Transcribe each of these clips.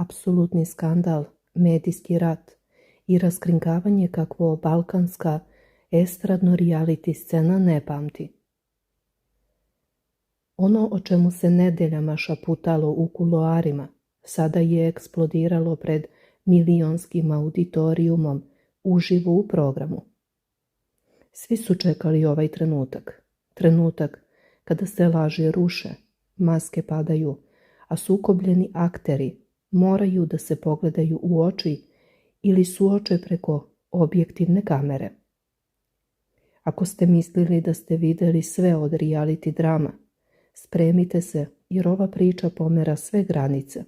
apsolutni skandal, medijski rat i raskrinkavanje kakvo balkanska estradno-reality scena ne pamti. Ono o čemu se nedeljama šaputalo u kuloarima, sada je eksplodiralo pred milionskim auditorijumom uživo u programu. Svi su čekali ovaj trenutak kada se laži ruše, maske padaju, a sukobljeni akteri moraju da se pogledaju u oči ili suoče preko objektivne kamere. Ako ste mislili da ste videli sve od reality drama, spremite se jer ova priča pomera sve granice.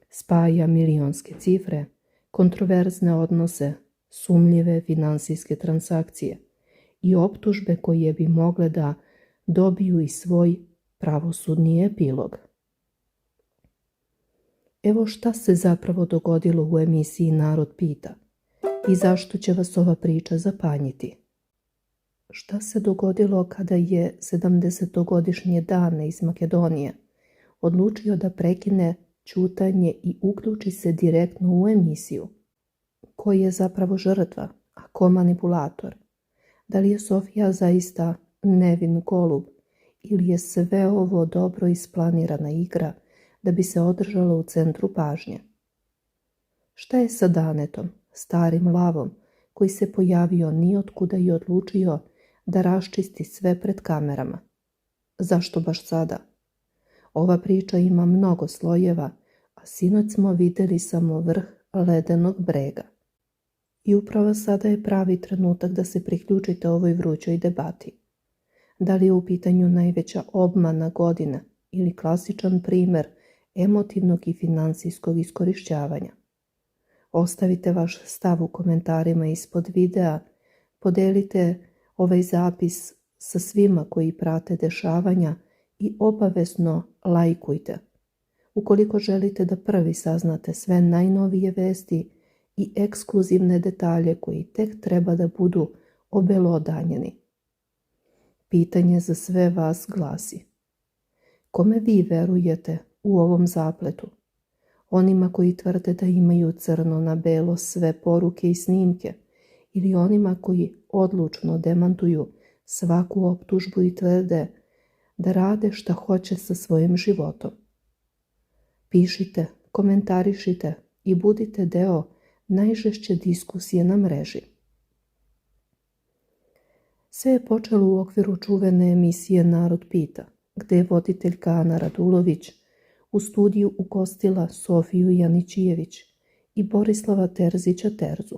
Spaja milionske cifre, kontroverzne odnose, sumnjive finansijske transakcije i optužbe koje bi mogle da dobiju i svoj pravosudni epilog. Evo šta se zapravo dogodilo u emisiji Narod pita i zašto će vas ova priča zapanjiti. Šta se dogodilo kada je 70-godišnje Dane iz Makedonije odlučio da prekine ćutanje i uključi se direktno u emisiju? Ko je zapravo žrtva, a ko manipulator? Da li je Sofija zaista nevin golub ili je sve ovo dobro isplanirana igra da bi se održalo u centru pažnje? Šta je sa Danetom, starim lavom, koji se pojavio nijotkuda i odlučio da raščisti sve pred kamerama? Zašto baš sada? Ova priča ima mnogo slojeva, a sinoć smo vidjeli samo vrh ledenog brega. I upravo sada je pravi trenutak da se priključite ovoj vrućoj debati. Da li je u pitanju najveća obmana godine ili klasičan primer emotivnog i financijskog iskorišćavanja? Ostavite vaš stav u komentarima ispod videa, podelite ovaj zapis sa svima koji prate dešavanja i obavezno lajkujte. Ukoliko želite da prvi saznate sve najnovije vesti i ekskluzivne detalje koji tek treba da budu obelodanjeni. Pitanje za sve vas glasi: kome vi verujete u ovom zapletu? Onima koji tvrde da imaju crno na belo sve poruke i snimke ili onima koji odlučno demantuju svaku optužbu i tvrde da rade šta hoće sa svojim životom? Pišite, komentarišite i budite deo najžešće diskusije na mreži. Sve je počelo u okviru čuvene emisije Narod pita, gde je voditeljka Ana Radulović u studiju ugostila Sofiju Janićijević i Borislava Terzića Terzu.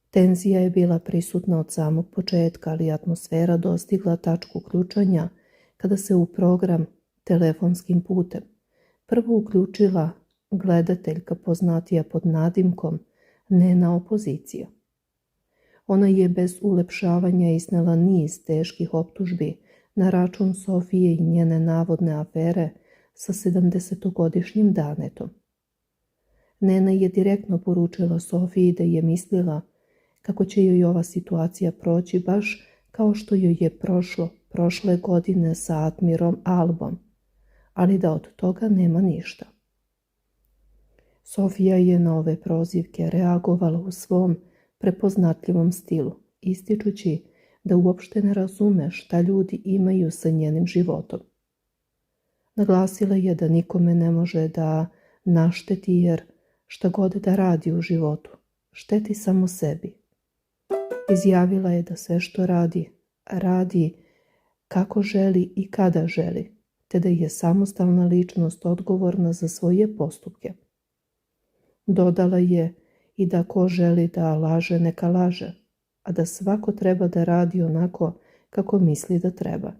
Tenzija je bila prisutna od samog početka, ali atmosfera dostigla tačku ključanja kada se u program telefonskim putem prvo uključila gledateljka poznatija pod nadimkom Nena opozicija. Ona je bez ulepšavanja iznela niz teških optužbi na račun Sofije i njene navodne afere sa 70-godišnjim Danetom. Nena je direktno poručila Sofiji da je mislila kako će joj ova situacija proći baš kao što joj je prošle godine sa Admirom Albom, ali da od toga nema ništa. Sofija je na ove prozivke reagovala u svom prepoznatljivom stilu, ističući da uopšte ne razume šta ljudi imaju sa njenim životom. Naglasila je da nikome ne može da našteti jer šta god da radi u životu, šteti samo sebi. Izjavila je da sve što radi, radi kako želi i kada želi, te da je samostalna ličnost odgovorna za svoje postupke. Dodala je i da ko želi da laže, neka laže, a da svako treba da radi onako kako misli da treba.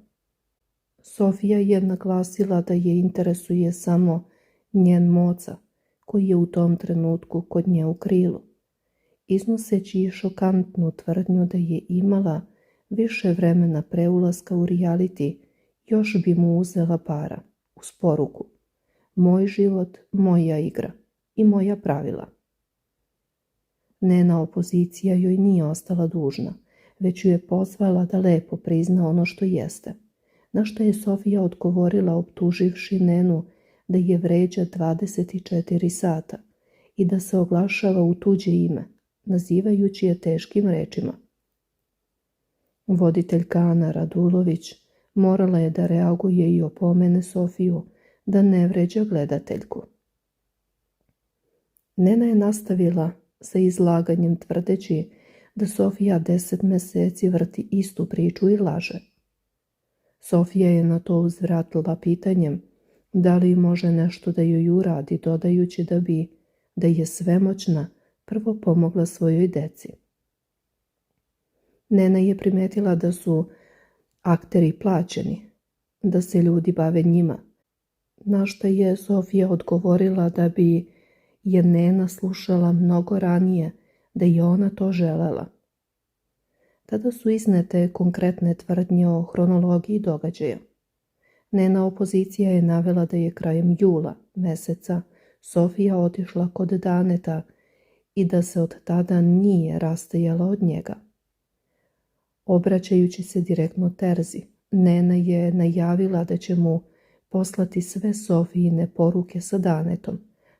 Sofija je naglasila da je interesuje samo njen moca, koji je u tom trenutku kod nje u krilu, iznoseći šokantnu tvrdnju da je imala više vremena pre ulaska u reality, još bi mu uzela para, uz poruku: moj život, moja igra i moja pravila. Nena opozicija joj nije ostala dužna, već ju je pozvala da lepo prizna ono što jeste, na što je Sofija odgovorila optuživši Nenu da je vređa 24 sata i da se oglašava u tuđe ime, nazivajući je teškim rečima. Voditeljka Ana Radulović morala je da reaguje i opomene Sofiju da ne vređa gledateljku. Nena je nastavila sa izlaganjem tvrdeći da Sofija 10 meseci vrti istu priču i laže. Sofija je na to uzvratila pitanjem da li može nešto da joj uradi, dodajući da je svemoćna prvo pomogla svojoj deci. Nena je primetila da su akteri plaćeni, da se ljudi bave njima, na što je Sofija odgovorila da bi je Nena slušala mnogo ranije, da je ona to želela. Tada su iznete konkretne tvrdnje o hronologiji događaja. Nena opozicija je navela da je krajem jula meseca Sofija otišla kod Daneta i da se od tada nije rastajala od njega. Obraćajući se direktno Terzi, Nena je najavila da će mu poslati sve Sofijine poruke sa Danetom,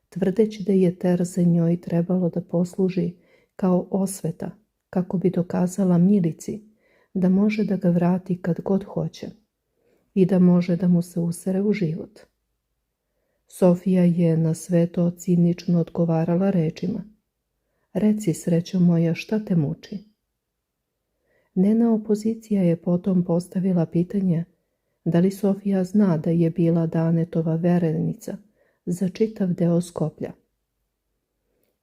tvrdeći da je Terza njoj trebalo da posluži kao osveta, kako bi dokazala Milici da može da ga vrati kad god hoće i da može da mu se usere u život. Sofija je na sve to cinično odgovarala rečima: "Reci, srećo moja, šta te muči?" Nena opozicija je potom postavila pitanje da li Sofija zna da je bila Danetova verenica za čitav deo Skoplja.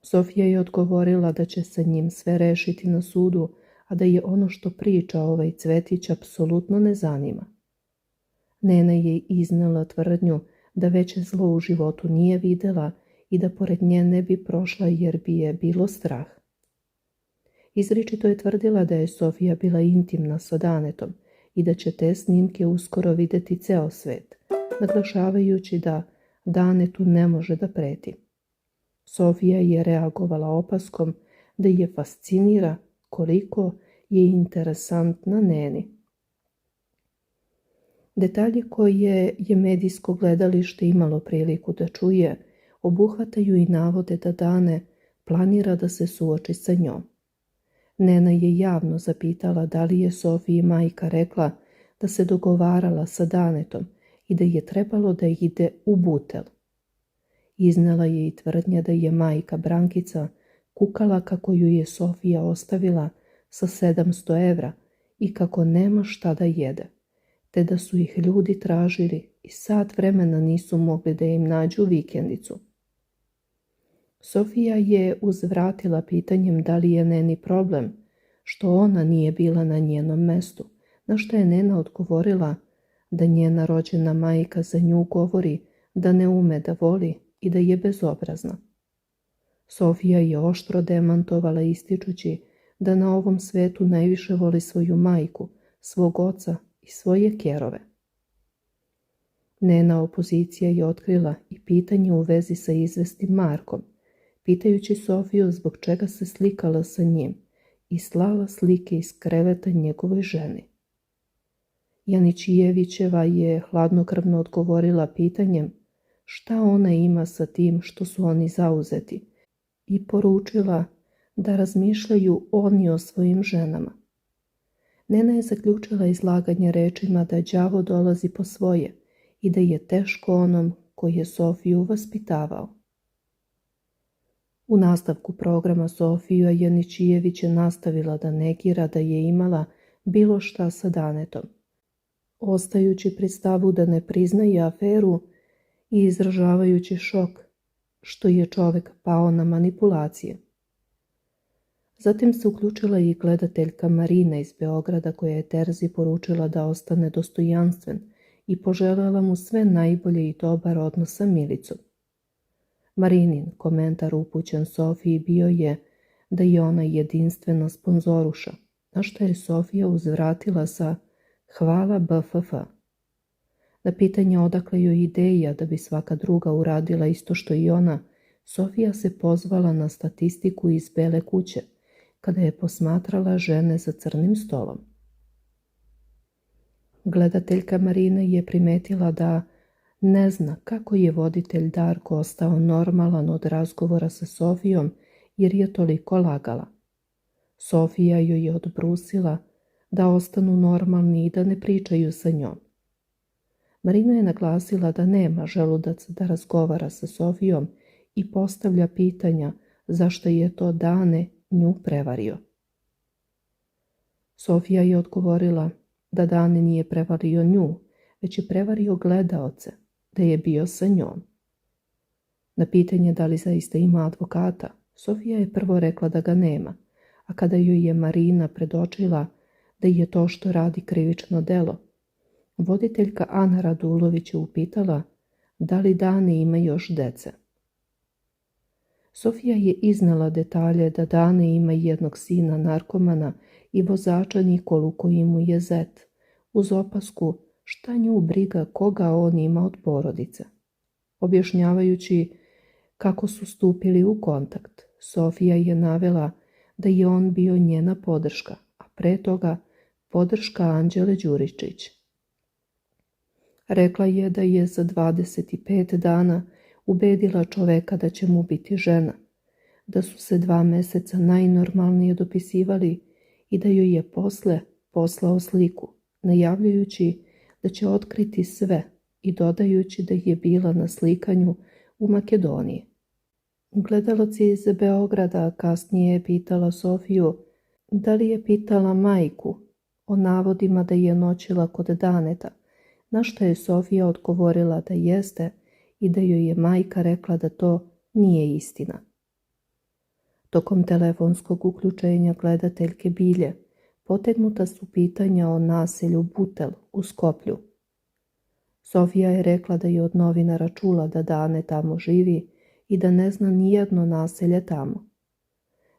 Sofija je odgovorila da će sa njim sve rešiti na sudu, a da je ono što priča ovaj Cvetić apsolutno ne zanima. Nena je iznela tvrdnju da veće zlo u životu nije videla i da pored nje ne bi prošla jer bi je bilo strah. Izričito je tvrdila da je Sofija bila intimna sa Danetom i da će te snimke uskoro videti ceo svet, naglašavajući da Danetu ne može da preti. Sofija je reagovala opaskom da je fascinira koliko je interesantna Neni. Detalji koje je medijsko gledalište imalo priliku da čuje obuhvataju i navode da Dane planira da se suoči sa njom. Nena je javno zapitala da li je Sofiji majka rekla da se dogovarala sa Danetom i da je trebalo da ide u Butel. Iznela je i tvrdnja da je majka Brankica kukala kako ju je Sofija ostavila sa 700 evra i kako nema šta da jede, te da su ih ljudi tražili i sat vremena nisu mogli da im nađu vikendicu. Sofija je uzvratila pitanjem da li je Neni problem što ona nije bila na njenom mestu, na što je Nena odgovorila da njena rođena majka za nju govori da ne ume da voli i da je bezobrazna. Sofija je oštro demantovala ističući da na ovom svetu najviše voli svoju majku, svog oca i svoje kerove. Nena opozicija je otkrila i pitanje u vezi sa izvestim Markom, pitajući Sofiju zbog čega se slikala sa njim i slala slike iz kreveta njegovoj ženi. Janićijevićeva je hladnokrvno odgovorila pitanjem šta ona ima sa tim što su oni zauzeti i poručila da razmišljaju oni o svojim ženama. Nena je zaključila izlaganje rečima da đavo dolazi po svoje i da je teško onom koji je Sofiju vaspitavao. U nastavku programa Sofija Janićijević je nastavila da negira da je imala bilo šta sa Danetom, ostajući pri stavu da ne priznaje aferu i izražavajući šok što je čovek pao na manipulacije. Zatim se uključila i gledateljka Marina iz Beograda koja je Terzi poručila da ostane dostojanstven i poželjela mu sve najbolje i dobar odnos sa Milicom. Marinin komentar upućen Sofiji bio je da je ona jedinstvena sponzoruša, na što je Sofija uzvratila sa hvala BFF. Na pitanje odakle joj ideja da bi svaka druga uradila isto što i ona, Sofija se pozvala na statistiku iz Bele kuće, kada je posmatrala žene za crnim stolom. Gledateljka Marina je primetila da Ne zna kako je voditelj Darko ostao normalan od razgovora sa Sofijom jer je toliko lagala. Sofija joj je odbrusila da ostanu normalni i da ne pričaju sa njom. Marina je naglasila da nema želudac da razgovara sa Sofijom i postavlja pitanja zašto je to Dane nju prevario. Sofija je odgovorila da Dane nije prevario nju, već je prevario gledaoce, da je bio sa njom. Na pitanje da li zaista ima advokata, Sofija je prvo rekla da ga nema, a kada joj je Marina predočila da je to što radi krivično delo, voditeljka Ana Radulović je upitala da li Dane ima još dece. Sofija je iznela detalje da Dane ima jednog sina narkomana i vozača Nikolu koji mu je zet, uz opasku šta nju briga koga on ima od porodice. Objašnjavajući kako su stupili u kontakt, Sofija je navela da je on bio njena podrška, a pre toga podrška Anđele Đuričić. Rekla je da je za 25 dana ubedila čoveka da će mu biti žena, da su se 2 meseca najnormalnije dopisivali i da joj je posle poslao sliku, najavljujući da će otkriti sve i dodajući da je bila na slikanju u Makedoniji. Gledalac je iz Beograda kasnije je pitala Sofiju da li je pitala majku o navodima da je noćila kod Daneta, na što je Sofija odgovorila da jeste i da joj je majka rekla da to nije istina. Tokom telefonskog uključenja gledateljke Bilje potegnuta su pitanja o naselju Butel u Skoplju. Sofija je rekla da je od novinara čula da Dane tamo živi i da ne zna nijedno naselje tamo.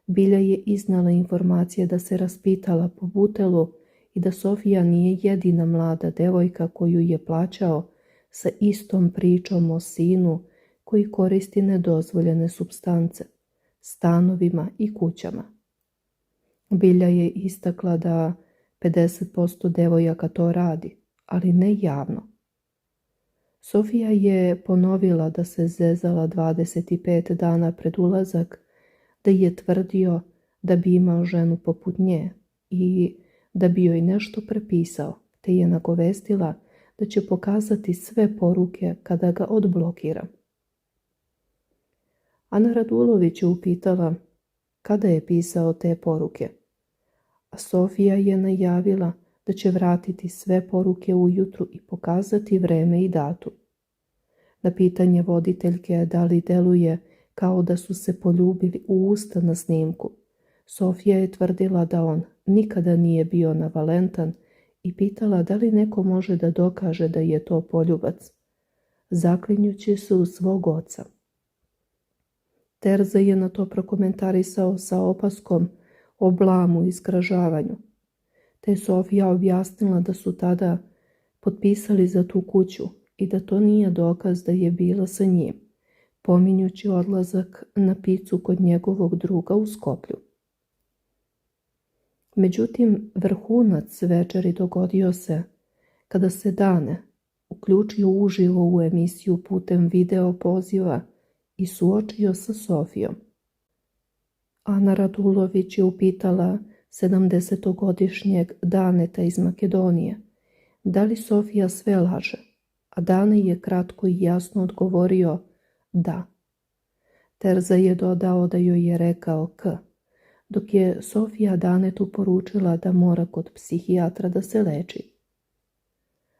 Bilja je iznala informacije da se raspitala po Butelu i da Sofija nije jedina mlada devojka koju je plaćao sa istom pričom o sinu koji koristi nedozvoljene supstance, stanovima i kućama. Bilja je istakla da 50% devojaka to radi, ali ne javno. Sofija je ponovila da se zezala 25 dana pred ulazak, da je tvrdio da bi imao ženu poput nje i da bi joj nešto prepisao, te je nagovestila da će pokazati sve poruke kada ga odblokira. Ana Radulović je upitala kada je pisao te poruke, a Sofija je najavila da će vratiti sve poruke ujutru i pokazati vreme i datum. Na pitanje voditeljke da li deluje kao da su se poljubili u usta na snimku, Sofija je tvrdila da on nikada nije bio navalentan i pitala da li neko može da dokaže da je to poljubac, zaklinjući se u svog oca. Terza je na to prokomentarisao sa opaskom o blamu i zgražavanju, te je Sofija objasnila da su tada potpisali za tu kuću i da to nije dokaz da je bila sa njim, pominjući odlazak na picu kod njegovog druga u Skoplju. Međutim, vrhunac večeri dogodio se kada se Dane uključio uživo u emisiju putem video poziva i suočio sa Sofijom. Ana Radulović je upitala 70-godišnjeg Daneta iz Makedonije da li Sofija sve laže, a Dane je kratko i jasno odgovorio da. Terza je dodao da joj je rekao k, dok je Sofija Danetu poručila da mora kod psihijatra da se leči.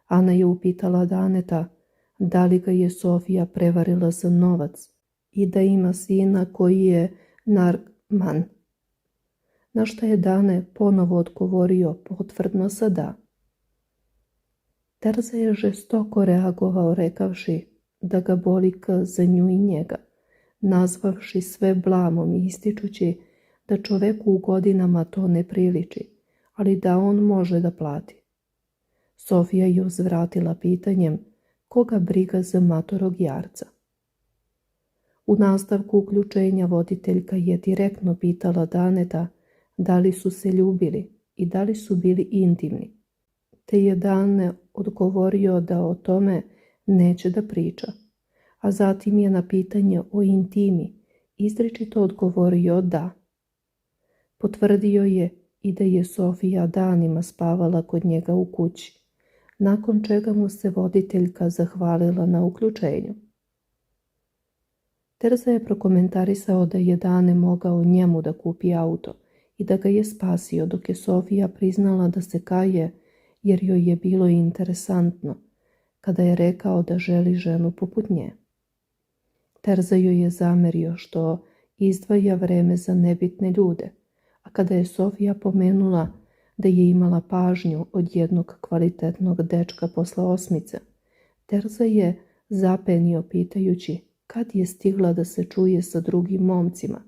Ana je upitala Daneta da li ga je Sofija prevarila za novac i da ima sina koji je narkoman, na što je Dane ponovo odgovorio potvrdno sa da. Terza je žestoko reagovao rekavši da ga boli k za nju i njega, nazvavši sve blamom i ističući da čoveku u godinama to ne priliči, ali da on može da plati. Sofija je uzvratila pitanjem koga briga za matorog jarca. U nastavku uključenja voditeljka je direktno pitala Daneta da li su se ljubili i da li su bili intimni, te je Dane odgovorio da o tome neće da priča, a zatim je na pitanje o intimi izričito odgovorio da. Potvrdio je i da je Sofija danima spavala kod njega u kući, nakon čega mu se voditeljka zahvalila na uključenju. Terza je prokomentarisao da je Dane mogao njemu da kupi auto i da ga je spasio, dok je Sofija priznala da se kaje jer joj je bilo interesantno kada je rekao da želi ženu poput nje. Terza joj je zamerio što izdvaja vreme za nebitne ljude, a kada je Sofija pomenula da je imala pažnju od jednog kvalitetnog dečka posle osmice, Terza je zapenio pitajući kad je stigla da se čuje sa drugim momcima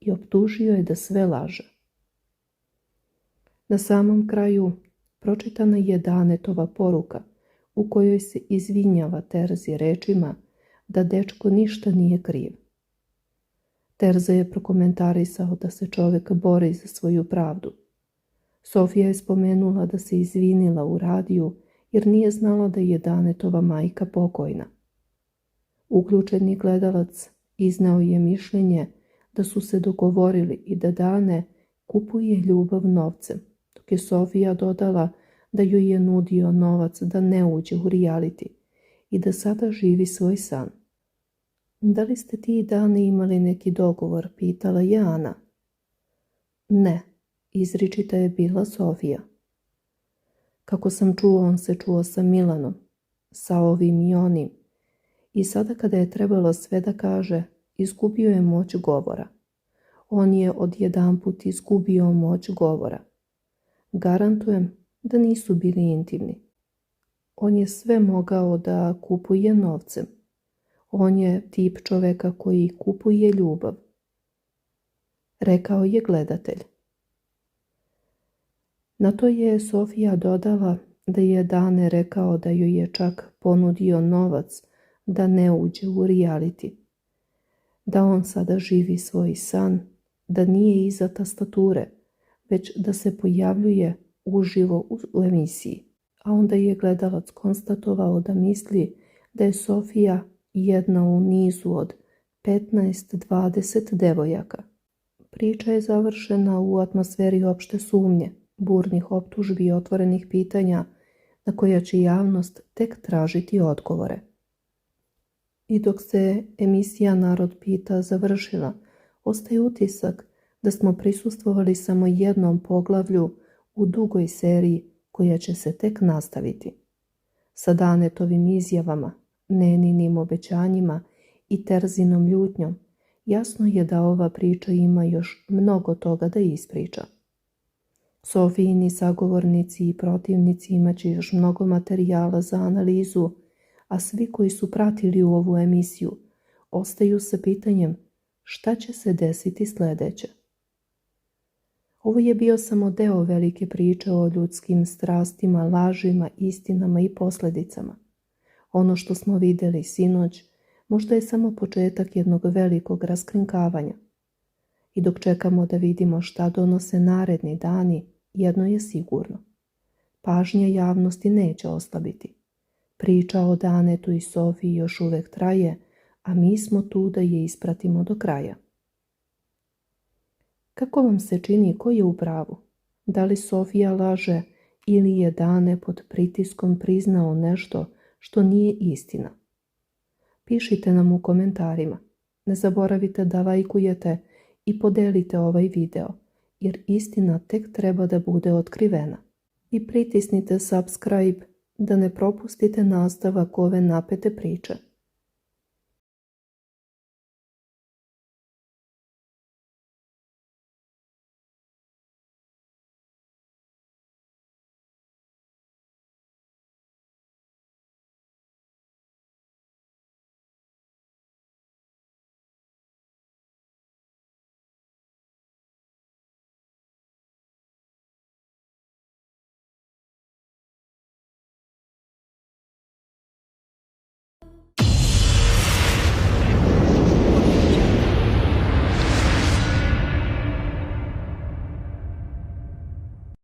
i optužio je da sve laže. Na samom kraju pročitana je Danetova poruka u kojoj se izvinjava Terzi rečima da dečko ništa nije kriv. Terza je prokomentarisao da se čovjek bori za svoju pravdu. Sofija je spomenula da se izvinila u radiju jer nije znala da je Danetova majka pokojna. Uključeni gledalac izneo je mišljenje da su se dogovorili i da Dane kupuje ljubav novcem, dok je Sofija dodala da joj je nudio novac da ne uđe u reality i da sada živi svoj san. Da li ste ti Dane imali neki dogovor, pitala je Ana. Ne, izričita je bila Sofija. Kako sam čuo, on se čuo sa Milanom, sa ovim i onim. I sada kada je trebalo sve da kaže, izgubio je moć govora. On je odjedanput izgubio moć govora. Garantujem da nisu bili intimni. On je sve mogao da kupuje novcem. On je tip čoveka koji kupuje ljubav, rekao je gledatelj. Na to je Sofija dodala da je Dane rekao da joj je čak ponudio novac da ne uđe u reality, da on sada živi svoj san, da nije iza tastature, već da se pojavljuje uživo u emisiji. A onda je gledalac konstatovao da misli da je Sofija jedna u nizu od 15-20 devojaka. Priča je završena u atmosferi opšte sumnje, burnih optužbi i otvorenih pitanja na koja će javnost tek tražiti odgovore. I dok se emisija Narod pita završila, ostaje utisak da smo prisustvovali samo jednom poglavlju u dugoj seriji koja će se tek nastaviti. Sa Danetovim izjavama, Neninim obećanjima i Terzinom ljutnjom, jasno je da ova priča ima još mnogo toga da ispriča. Sofijini sagovornici i protivnici imaće još mnogo materijala za analizu, a svi koji su pratili ovu emisiju ostaju sa pitanjem šta će se desiti sljedeće. Ovo je bio samo deo velike priče o ljudskim strastima, lažima, istinama i posljedicama. Ono što smo vidjeli sinoć možda je samo početak jednog velikog raskrinkavanja. I dok čekamo da vidimo šta donose naredni dani, jedno je sigurno. Pažnja javnosti neće oslabiti. Priča o Danetu i Sofiji još uvek traje, a mi smo tu da je ispratimo do kraja. Kako vam se čini ko je u pravu? Da li Sofija laže ili je Dane pod pritiskom priznao nešto što nije istina? Pišite nam u komentarima. Ne zaboravite da lajkujete i podelite ovaj video, jer istina tek treba da bude otkrivena. I pritisnite subscribe da ne propustite nastavak ove napete priče.